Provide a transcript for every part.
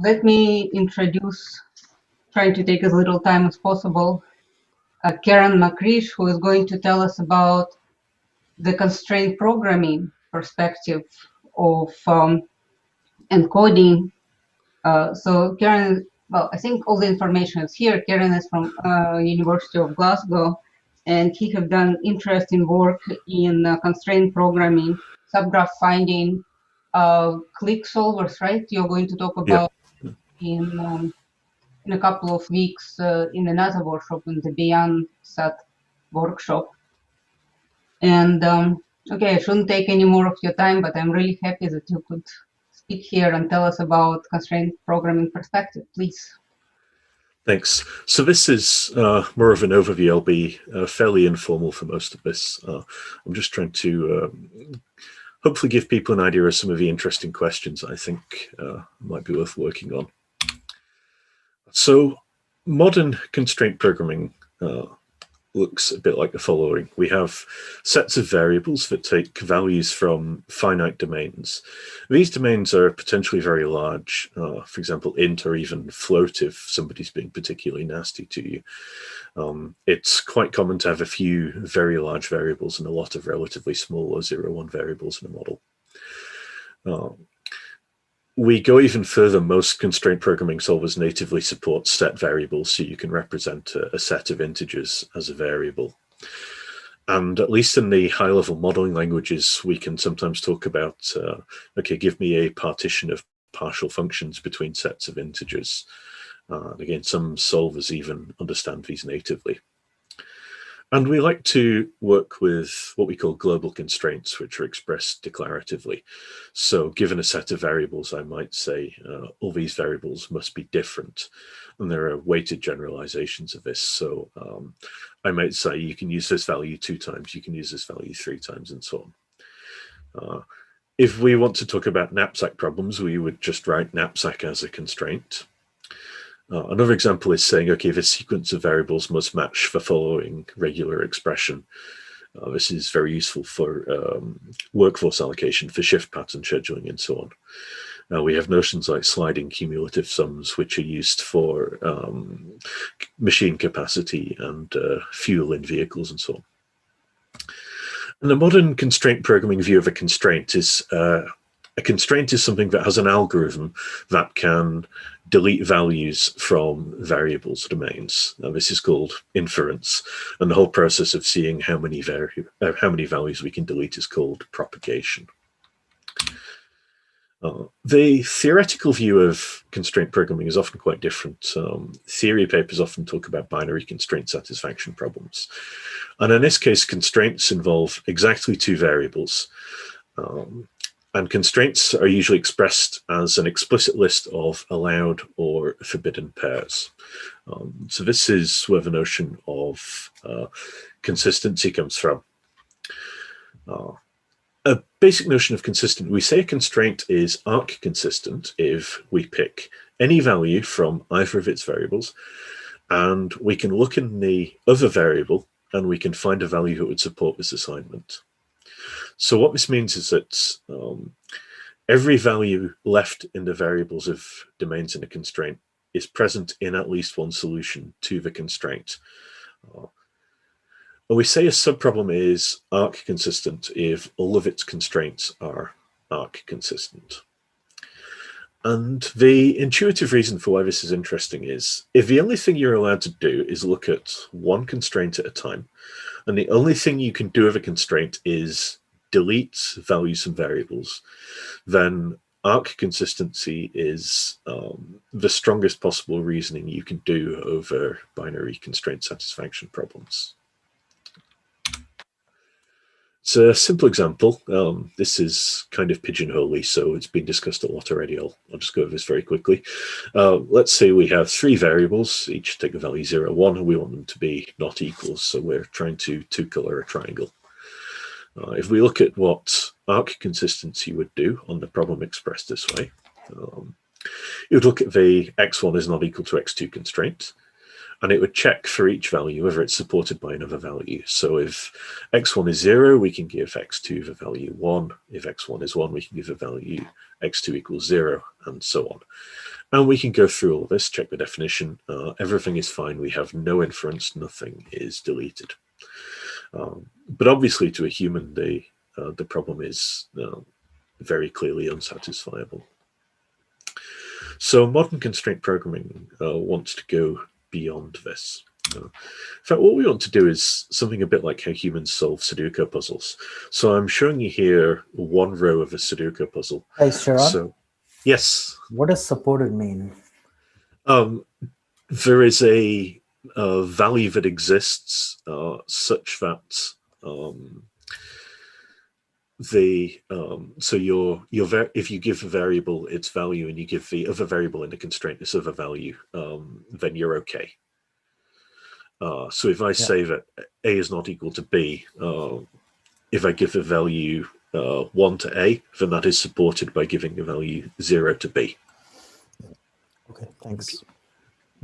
let me introduce, trying to take as little time as possible, Ciaran McCreesh, who is going to tell us about the constraint programming perspective of encoding. So Ciaran, well, I think all the information is here. Ciaran is from University of Glasgow, and he have done interesting work in constraint programming, subgraph finding, click solvers, right? You're going to talk Yeah. about in a couple of weeks in another workshop, in the Beyond Sat workshop. And okay, I shouldn't take any more of your time, but I'm really happy that you could speak here and tell us about constraint programming perspective, please. Thanks. So this is more of an overview. I'll be fairly informal for most of this. I'm just trying to hopefully give people an idea of some of the interesting questions I think might be worth working on. So modern constraint programming looks a bit like the following. We have sets of variables that take values from finite domains. These domains are potentially very large, for example, int or even float if somebody's being particularly nasty to you. It's quite common to have a few very large variables and a lot of relatively small or 0-1 variables in a model. We go even further. Most constraint programming solvers natively support set variables, so you can represent a set of integers as a variable. And at least in the high-level modeling languages, we can sometimes talk about, okay, give me a partition of partial functions between sets of integers. And again, some solvers even understand these natively. And we like to work with what we call global constraints, which are expressed declaratively. So given a set of variables, I might say all these variables must be different. And there are weighted generalizations of this. So I might say you can use this value 2 times, you can use this value 3 times, and so on. If we want to talk about knapsack problems, we would just write knapsack as a constraint. Another example is saying, okay, this sequence of variables must match the following regular expression. This is very useful for workforce allocation, for shift pattern scheduling, and so on. We have notions like sliding cumulative sums, which are used for machine capacity and fuel in vehicles and so on. And the modern constraint programming view of a constraint is something that has an algorithm that can delete values from variables domains. Now, this is called inference, and the whole process of seeing how many values we can delete is called propagation. The theoretical view of constraint programming is often quite different. Theory papers often talk about binary constraint satisfaction problems. And in this case, constraints involve exactly 2 variables. And constraints are usually expressed as an explicit list of allowed or forbidden pairs. So this is where the notion of consistency comes from. A basic notion of consistent, we say a constraint is arc consistent if we pick any value from either of its variables, and we can look in the other variable and we can find a value that would support this assignment. So what this means is that every value left in the variables of domains in a constraint is present in at least one solution to the constraint. We say a subproblem is arc consistent if all of its constraints are arc consistent. And the intuitive reason for why this is interesting is if the only thing you're allowed to do is look at one constraint at a time, and the only thing you can do with a constraint is delete values from variables, then arc consistency is the strongest possible reasoning you can do over binary constraint satisfaction problems. It's a simple example. This is kind of pigeonholey, so it's been discussed a lot already. I'll just go over this very quickly. Let's say we have 3 variables, each take a value 0, 1, and we want them to be not equals, so we're trying to 2-color a triangle. If we look at what arc consistency would do on the problem expressed this way, you would look at the x1 is not equal to x2 constraint, and it would check for each value whether it's supported by another value. So if x1 is 0, we can give x2 the value 1. If x1 is 1, we can give the value x2 equals 0, and so on. And we can go through all this, check the definition. Everything is fine. We have no inference. Nothing is deleted. But obviously, to a human, the problem is very clearly unsatisfiable. So modern constraint programming wants to go beyond this. In fact, what we want to do is something a bit like how humans solve Sudoku puzzles. So I'm showing you here one row of a Sudoku puzzle. Hey, Ciaran? So, yes. What does supported mean? There is a value that exists such that if you give a variable its value and you give the other variable in the constraint this other value, then you're okay. So if I say that A is not equal to B, if I give the value 1 to A, then that is supported by giving the value 0 to B. Okay, thanks.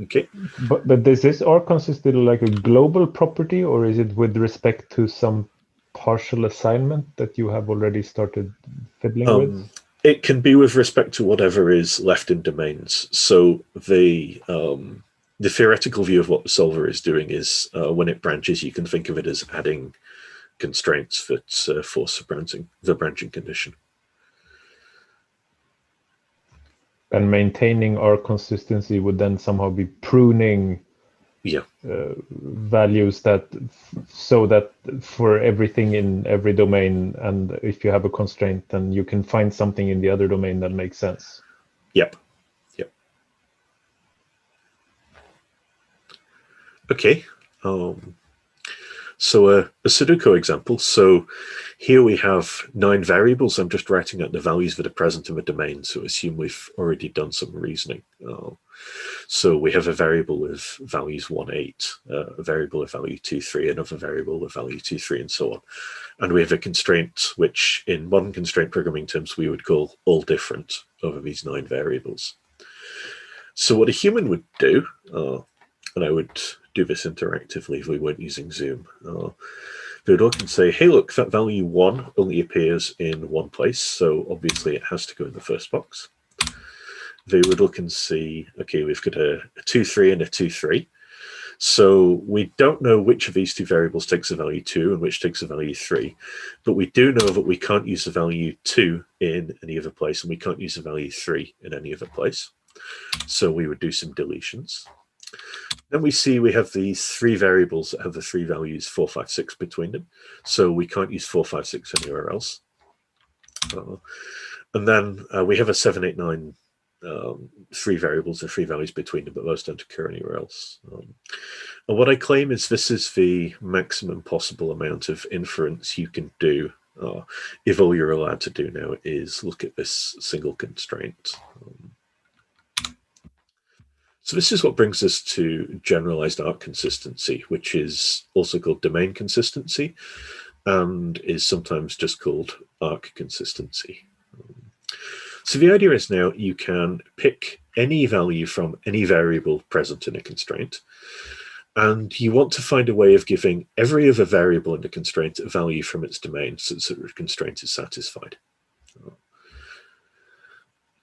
Okay. But does this R consider like a global property, or is it with respect to some partial assignment that you have already started fiddling with? It can be with respect to whatever is left in domains. So the theoretical view of what the solver is doing is when it branches, you can think of it as adding constraints that force the branching condition. And maintaining our consistency would then somehow be pruning values so that for everything in every domain, and if you have a constraint, then you can find something in the other domain that makes sense. Yep. Okay. So a Sudoku example. So here we have 9 variables. I'm just writing out the values that are present in the domain. So assume we've already done some reasoning. So we have a variable with values 1, 8, a variable with value 2, 3, another variable with value 2, 3, and so on. And we have a constraint, which in modern constraint programming terms, we would call all different over these 9 variables. So what a human would do, and I would do this interactively if we weren't using Zoom. They would look and say, hey, look, that value 1 only appears in one place, so obviously it has to go in the first box. They would look and see, okay, we've got a 2, 3 and a 2, 3. So we don't know which of these 2 variables takes the value 2 and which takes the value 3, but we do know that we can't use the value 2 in any other place, and we can't use the value 3 in any other place. So we would do some deletions. Then we see we have these 3 variables that have the 3 values 4, 5, 6 between them. So we can't use 4, 5, 6 anywhere else. And then we have a 7, 8, 9, 3 variables and 3 values between them, but those don't occur anywhere else. And what I claim is this is the maximum possible amount of inference you can do if all you're allowed to do now is look at this single constraint. So this is what brings us to generalized arc consistency, which is also called domain consistency and is sometimes just called arc consistency. So the idea is now you can pick any value from any variable present in a constraint, and you want to find a way of giving every other variable in the constraint a value from its domain so that the constraint is satisfied.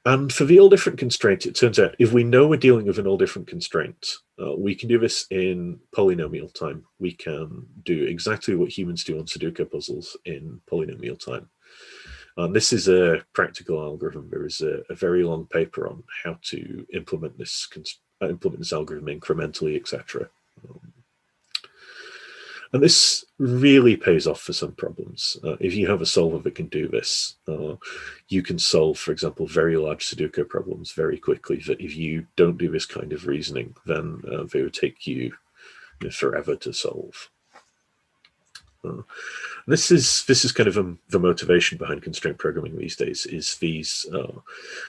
And for the all different constraint, it turns out if we know we're dealing with an all different constraint, we can do this in polynomial time. We can do exactly what humans do on Sudoku puzzles in polynomial time. This is a practical algorithm. There is a very long paper on how to implement this algorithm incrementally, etc. And this really pays off for some problems. If you have a solver that can do this, you can solve, for example, very large Sudoku problems very quickly that if you don't do this kind of reasoning, then they would take you forever to solve. This is kind of the motivation behind constraint programming these days, is these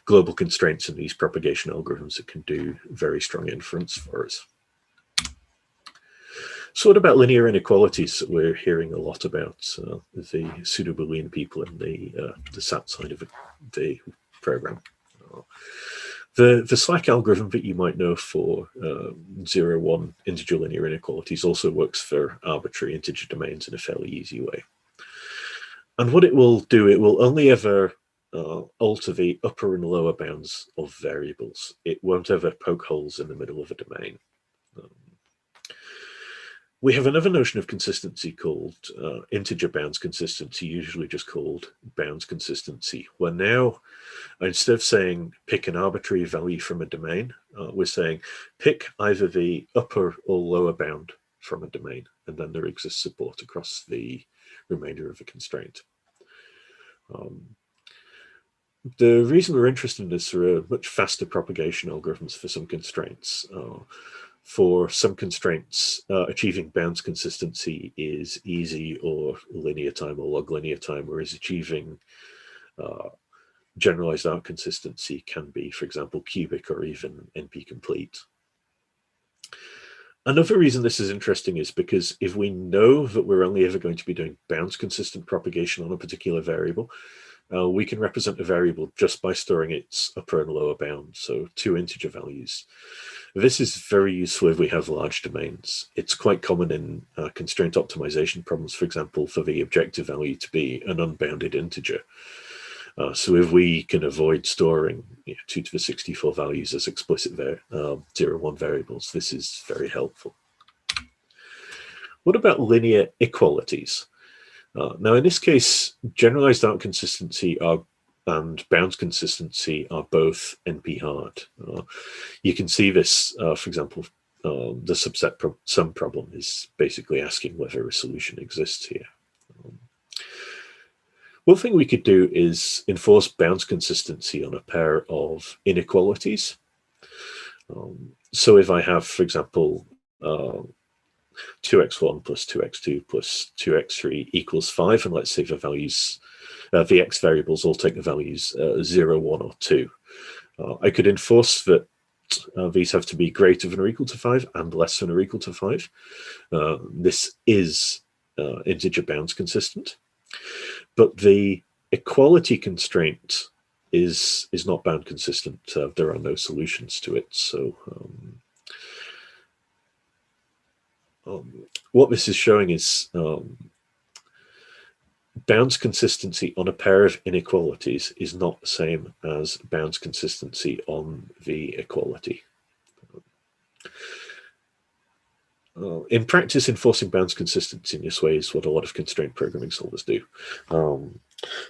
global constraints and these propagation algorithms that can do very strong inference for us. So what about linear inequalities that we're hearing a lot about, the pseudo-Boolean people in the SAT side of the program? The Slack algorithm that you might know for 0-1 integer linear inequalities also works for arbitrary integer domains in a fairly easy way. And what it will do, it will only ever alter the upper and lower bounds of variables. It won't ever poke holes in the middle of a domain. We have another notion of consistency called integer bounds consistency, usually just called bounds consistency, where now, instead of saying pick an arbitrary value from a domain, we're saying pick either the upper or lower bound from a domain, and then there exists support across the remainder of the constraint. The reason we're interested in this, there are much faster propagation algorithms for some constraints. For some constraints, achieving bounds consistency is easy, or linear time or log linear time, whereas achieving generalized arc consistency can be, for example, cubic or even NP complete. Another reason this is interesting is because if we know that we're only ever going to be doing bounds consistent propagation on a particular variable, we can represent a variable just by storing its upper and lower bounds, so 2 integer values. This is very useful if we have large domains. It's quite common in constraint optimization problems, for example, for the objective value to be an unbounded integer. So if we can avoid storing 2 to the 64 values as explicit 0-1 variables, this is very helpful. What about linear equalities? Now, in this case, generalized arc consistency and bounds consistency are both NP hard. You can see this, for example, the subset sum problem is basically asking whether a solution exists here. One thing we could do is enforce bounds consistency on a pair of inequalities. So if I have, for example, 2x1 plus 2x2 plus 2x3 equals 5, and let's say the values, the x variables all take the values 0, 1, or 2. I could enforce that these have to be greater than or equal to 5 and less than or equal to 5. This is integer bounds consistent, but the equality constraint is not bound consistent. There are no solutions to it. So what this is showing is bounds consistency on a pair of inequalities is not the same as bounds consistency on the equality. In practice, enforcing bounds consistency in this way is what a lot of constraint programming solvers do.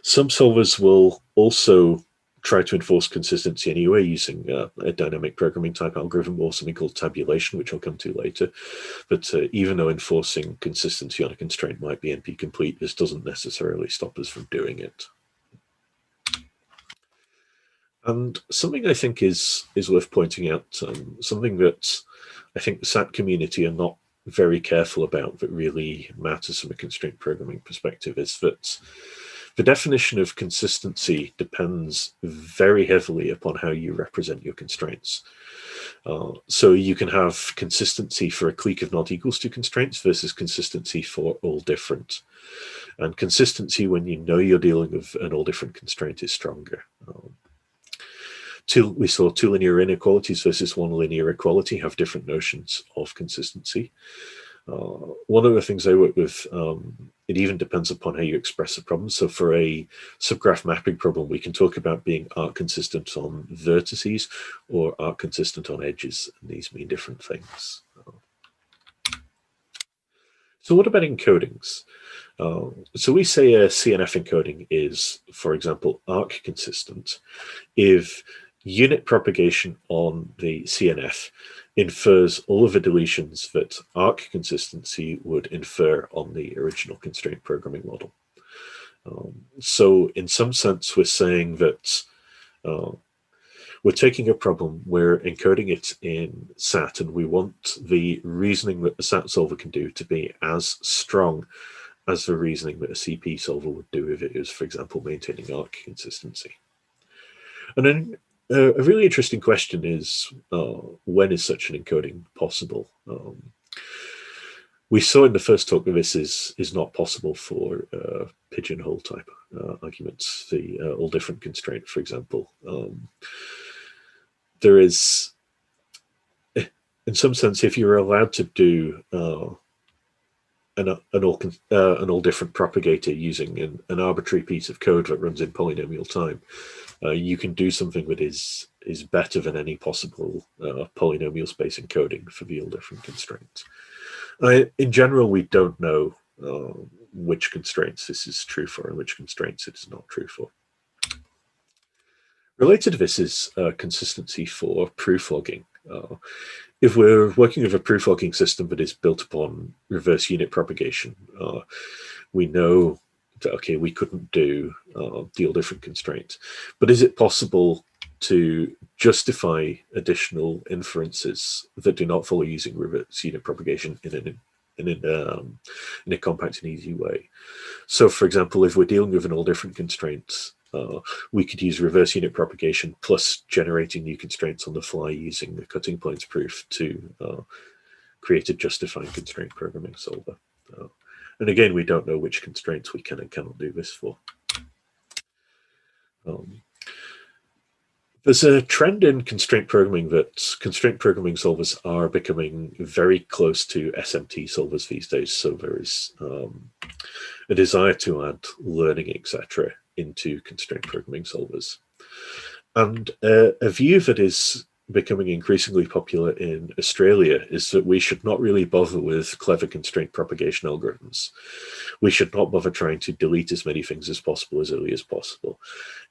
Some solvers will also try to enforce consistency anyway using a dynamic programming type algorithm or something called tabulation, which I'll come to later. But even though enforcing consistency on a constraint might be NP complete, this doesn't necessarily stop us from doing it. And something I think is worth pointing out, something that I think the SAT community are not very careful about that really matters from a constraint programming perspective, is that the definition of consistency depends very heavily upon how you represent your constraints. So you can have consistency for a clique of not equals to constraints versus consistency for all different. And consistency when you know you're dealing with an all different constraint is stronger. We saw 2 linear inequalities versus 1 linear equality have different notions of consistency. One of the things I work with, it even depends upon how you express the problem. So for a subgraph mapping problem, we can talk about being arc consistent on vertices or arc consistent on edges, and these mean different things. So what about encodings? So we say a CNF encoding is, for example, arc consistent if unit propagation on the CNF infers all of the deletions that arc consistency would infer on the original constraint programming model. So in some sense, we're saying that we're taking a problem, we're encoding it in SAT, and we want the reasoning that the SAT solver can do to be as strong as the reasoning that a CP solver would do if it was, for example, maintaining arc consistency. And then a really interesting question is, when is such an encoding possible? We saw in the first talk that this is not possible for pigeonhole type arguments, the all different constraint, for example. there is, in some sense, if you're allowed to do an all different propagator using an arbitrary piece of code that runs in polynomial time, you can do something that is better than any possible polynomial space encoding for the all different constraints. In general, we don't know which constraints this is true for and which constraints it is not true for. Related to this is consistency for proof logging. If we're working with a proof logging system that is built upon reverse unit propagation, we know that, okay, we couldn't do the all different constraint. But is it possible to justify additional inferences that do not follow using reverse unit propagation in a compact and easy way? So, for example, if we're dealing with an all different constraint, we could use reverse unit propagation plus generating new constraints on the fly using the cutting points proof to create a justifying constraint programming solver. And again, we don't know which constraints we can and cannot do this for. There's a trend in constraint programming that constraint programming solvers are becoming very close to SMT solvers these days. So there is a desire to add learning, etc., into constraint programming solvers. And a view that is becoming increasingly popular in Australia is that we should not really bother with clever constraint propagation algorithms. We should not bother trying to delete as many things as possible as early as possible.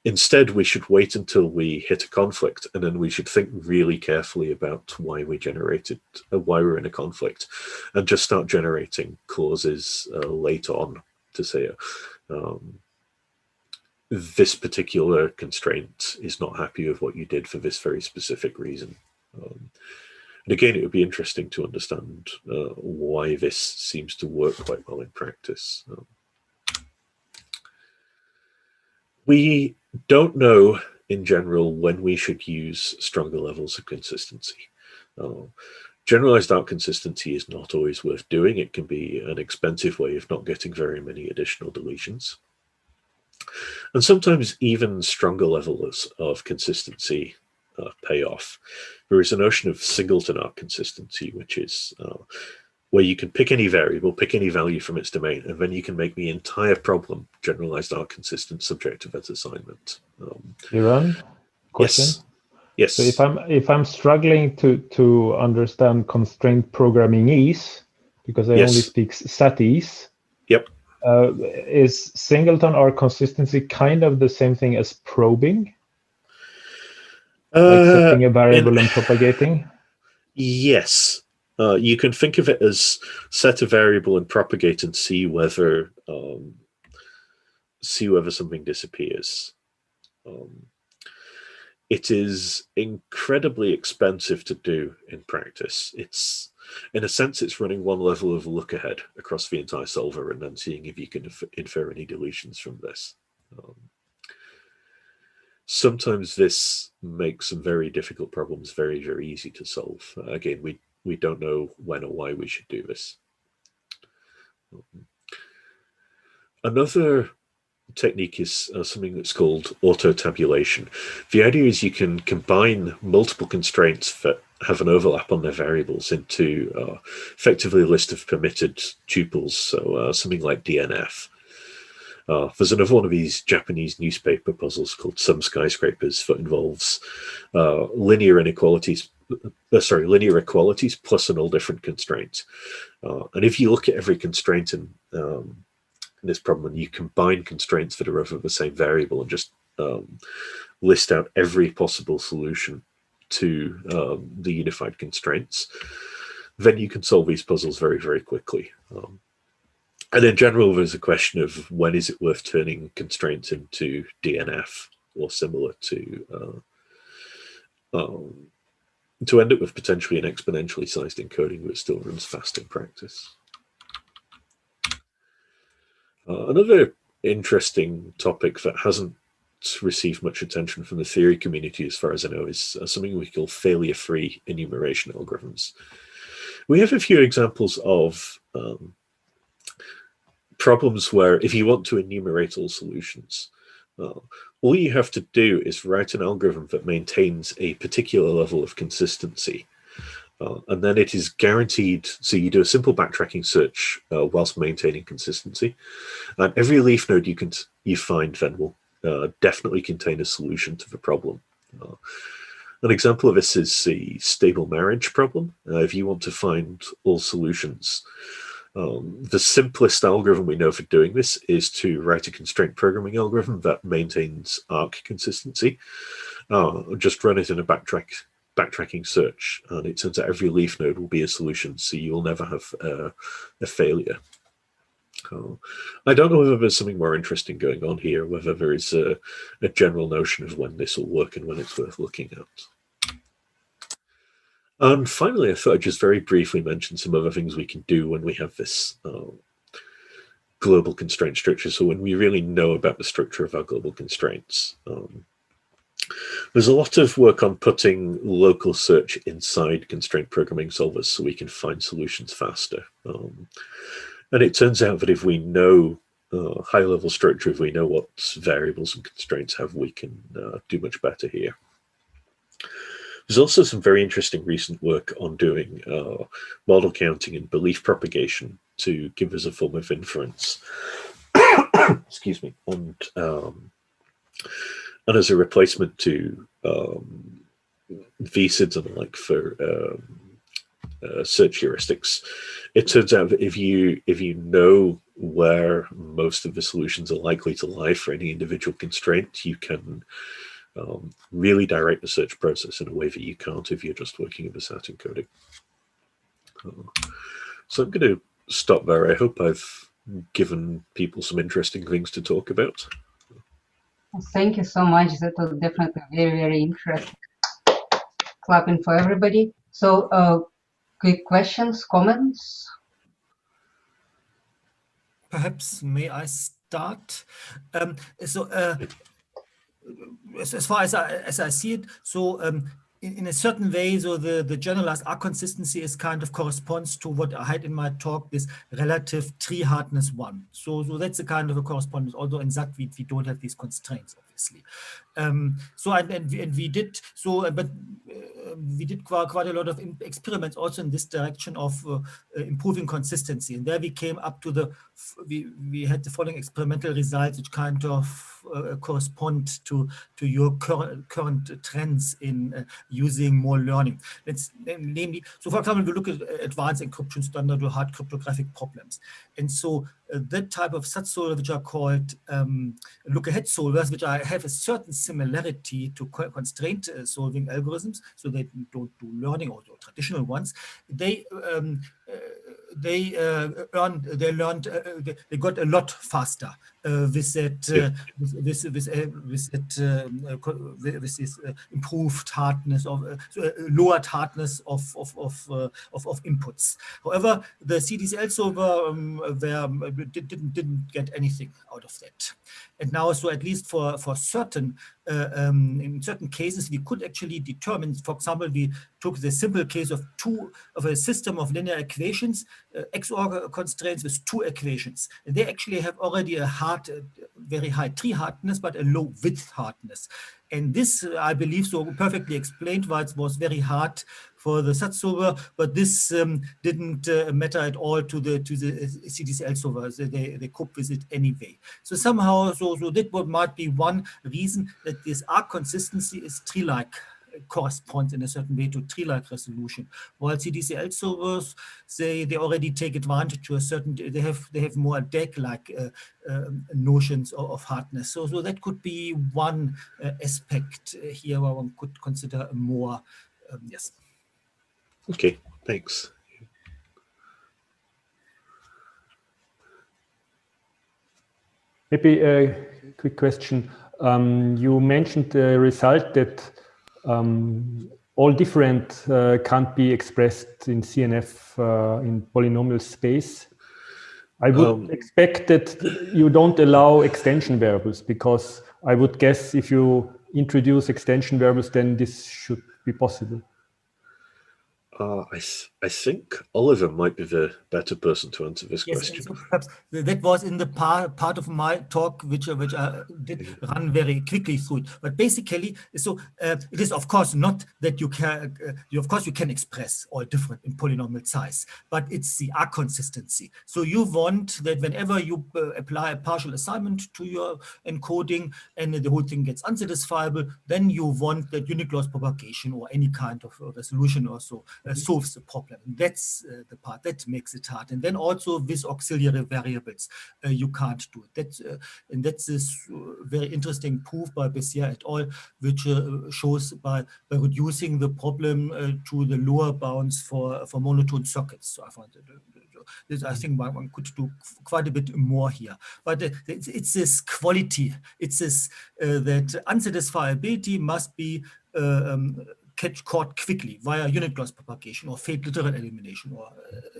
Instead, we should wait until we hit a conflict, and then we should think really carefully about why we generated, why we're in a conflict, and just start generating clauses late on to say, this particular constraint is not happy with what you did for this very specific reason. And again, it would be interesting to understand why this seems to work quite well in practice. We don't know in general when we should use stronger levels of consistency. Generalized out consistency is not always worth doing. It can be an expensive way of not getting very many additional deletions. And sometimes even stronger levels of consistency pay off. There is a notion of singleton out consistency, which is where you can pick any variable, pick any value from its domain, and then you can make the entire problem generalized out consistent subject to that assignment. Ciaran, question? Yes. So if I'm struggling to understand constraint programming ease, because I only speak sat ease. Yep. Is singleton or consistency kind of the same thing as probing? Like setting a variable and propagating? Yes. You can think of it as set a variable and propagate and see whether something disappears. It is incredibly expensive to do in practice. It's, in a sense, it's running one level of look ahead across the entire solver and then seeing if you can infer any deletions from this. Sometimes this makes some very difficult problems very, very easy to solve. Again, we don't know when or why we should do this. Another technique is something that's called auto-tabulation. The idea is you can combine multiple constraints that have an overlap on their variables into effectively a list of permitted tuples, so something like DNF. There's another one of these Japanese newspaper puzzles called Some Skyscrapers that involves linear equalities plus an all different constraint. And if you look at every constraint in this problem and you combine constraints that are over the same variable and just list out every possible solution to the unified constraints, then you can solve these puzzles very, very quickly. And in general, there's a question of when is it worth turning constraints into DNF or similar to end up with potentially an exponentially sized encoding that still runs fast in practice. Another interesting topic that hasn't received much attention from the theory community, as far as I know, is something we call failure-free enumeration algorithms. We have a few examples of problems where if you want to enumerate all solutions, all you have to do is write an algorithm that maintains a particular level of consistency. And then it is guaranteed, so you do a simple backtracking search whilst maintaining consistency. And every leaf node you find then will definitely contain a solution to the problem. An example of this is the stable marriage problem. If you want to find all solutions, the simplest algorithm we know for doing this is to write a constraint programming algorithm that maintains arc consistency. Just run it in a backtracking search, and it turns out every leaf node will be a solution, so you will never have a failure. I don't know whether there's something more interesting going on here, whether there is a general notion of when this will work and when it's worth looking at. And finally, I thought I'd just very briefly mention some other things we can do when we have this global constraint structure. So when we really know about the structure of our global constraints. There's a lot of work on putting local search inside constraint programming solvers so we can find solutions faster. And it turns out that if we know high-level structure, if we know what variables and constraints have, we can do much better here. There's also some very interesting recent work on doing model counting and belief propagation to give us a form of inference. Excuse me. And as a replacement to VSIDs and the like for search heuristics, it turns out that if you know where most of the solutions are likely to lie for any individual constraint, you can really direct the search process in a way that you can't if you're just working with the SAT encoding. So I'm going to stop there. I hope I've given people some interesting things to talk about. Thank you so much. That was definitely very, very interesting. Clapping for everybody. So quick questions, comments? Perhaps may I start? As far as I see it, so in a certain way, so the generalized arc consistency is kind of corresponds to what I had in my talk, this relative tree hardness 1. So that's a kind of a correspondence, although in SAT we don't have these constraints, obviously. We did quite a lot of experiments also in this direction of improving consistency, and there we came up to we had the following experimental results, which kind of correspond to your current trends in using more learning. Namely, so for example, we look at advanced encryption standard or hard cryptographic problems, and so that type of SAT solver, which are called look-ahead solvers, which have a certain similarity to constraint solving algorithms, so they don't do learning, or traditional ones. They got a lot faster with this improved hardness of lowered hardness of inputs. However, the CDCL solver didn't get anything out of that. And now, so at least for certain in certain cases, we could actually determine. For example, we took the simple case of a system of linear equations, XOR constraints with 2 equations. And they actually have already a very high tree hardness, but a low width hardness. And this, I believe, so perfectly explained why it was very hard for the SAT solver, but this didn't matter at all to the CDCL solver. So they cope with it anyway. So somehow, so that might be one reason that this arc consistency is tree-like, corresponds in a certain way to tree-like resolution. While CDCL solvers, they already take advantage to a certain, they have more DAG-like notions of hardness. So that could be one aspect here where one could consider more, yes. Okay, thanks. Maybe a quick question. You mentioned the result that all different can't be expressed in CNF in polynomial space. I would expect that you don't allow extension variables, because I would guess if you introduce extension variables, then this should be possible. I think Oliver might be the better person to answer this Yes, question. so perhaps that was in the part of my talk, which I did run very quickly through it. But basically, so it is of course not that you can, of course you can express all different in polynomial size, but it's the consistency. So you want that whenever you apply a partial assignment to your encoding and the whole thing gets unsatisfiable, then you want that unit loss propagation or any kind of resolution also solves the problem. That's the part that makes it hard. And then also with auxiliary variables, you can't do it. And that's this very interesting proof by Bessier et al., which shows by reducing the problem to the lower bounds for monotone circuits. So I think one could do quite a bit more here. But it's this quality, it's this that unsatisfiability must be caught quickly via unit loss propagation or failed literal elimination or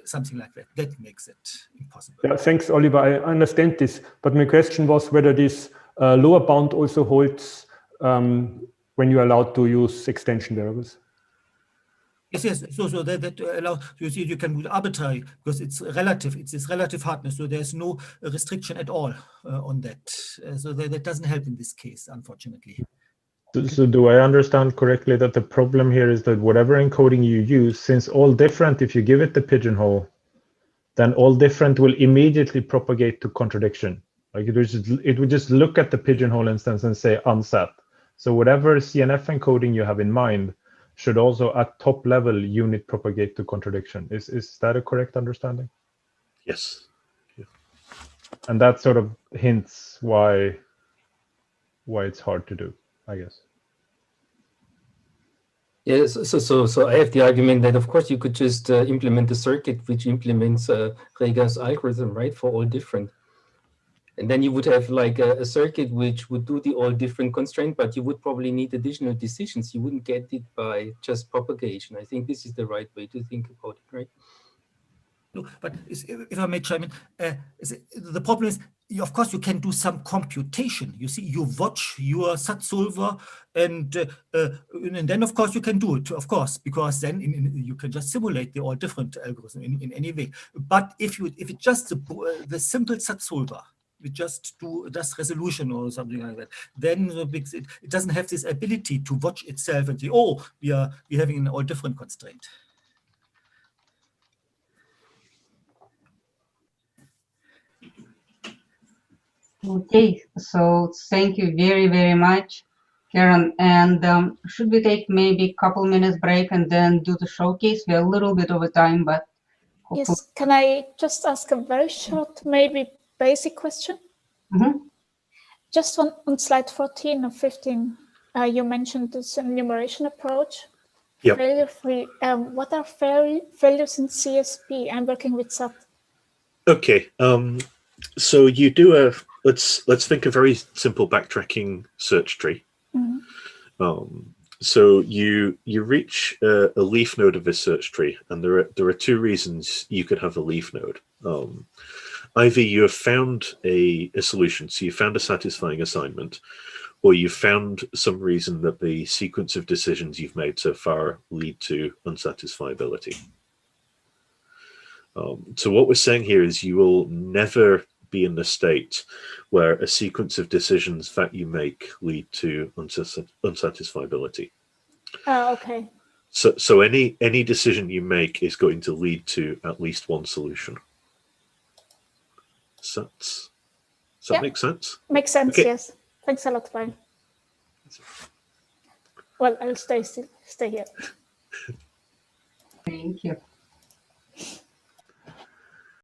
something like that. That makes it impossible. Yeah, thanks, Oliver. I understand this, but my question was whether this lower bound also holds when you're allowed to use extension variables. Yes. So that allows, you see, you can do arbitrary because it's relative. It's this relative hardness. So there's no restriction at all on that. So that doesn't help in this case, unfortunately. So do I understand correctly that the problem here is that whatever encoding you use, since all different, if you give it the pigeonhole, then all different will immediately propagate to contradiction. Like it would just look at the pigeonhole instance and say unset. So whatever CNF encoding you have in mind should also at top level unit propagate to contradiction. Is that a correct understanding? Yes. Yeah. And that sort of hints why it's hard to do, I guess. Yes, so I have the argument that of course you could just implement a circuit which implements Reger's algorithm, right, for all different. And then you would have like a circuit which would do the all different constraint, but you would probably need additional decisions. You wouldn't get it by just propagation. I think this is the right way to think about it, right? No, but if I may chime in, the problem is, of course, you can do some computation. You see, you watch your SAT solver, and then, of course, you can do it, of course, because then you can just simulate the all different algorithm in any way. But if it's just the simple SAT solver, we just do resolution or something like that, then it doesn't have this ability to watch itself and say, oh, we're having an all different constraint. Okay, so thank you very, very much, Ciaran. And should we take maybe a couple minutes break and then do the showcase? We're a little bit over time, but hopefully. Yes, can I just ask a very short, maybe basic question? Mm-hmm. Just on slide 14 or 15, you mentioned this enumeration approach. Yep. Failure-free. What are failures in CSP? I'm working with SAT. Okay, so you do let's think a very simple backtracking search tree. Mm-hmm. So you reach a leaf node of this search tree, and there are two reasons you could have a leaf node. Either you have found a solution, so you found a satisfying assignment, or you've found some reason that the sequence of decisions you've made so far lead to unsatisfiability. So what we're saying here is you will never be in the state where a sequence of decisions that you make lead to unsatisfiability. Okay. So any decision you make is going to lead to at least one solution. Does that make sense? Makes sense, okay. Yes. Thanks a lot, bye. Well, I'll stay here. Thank you.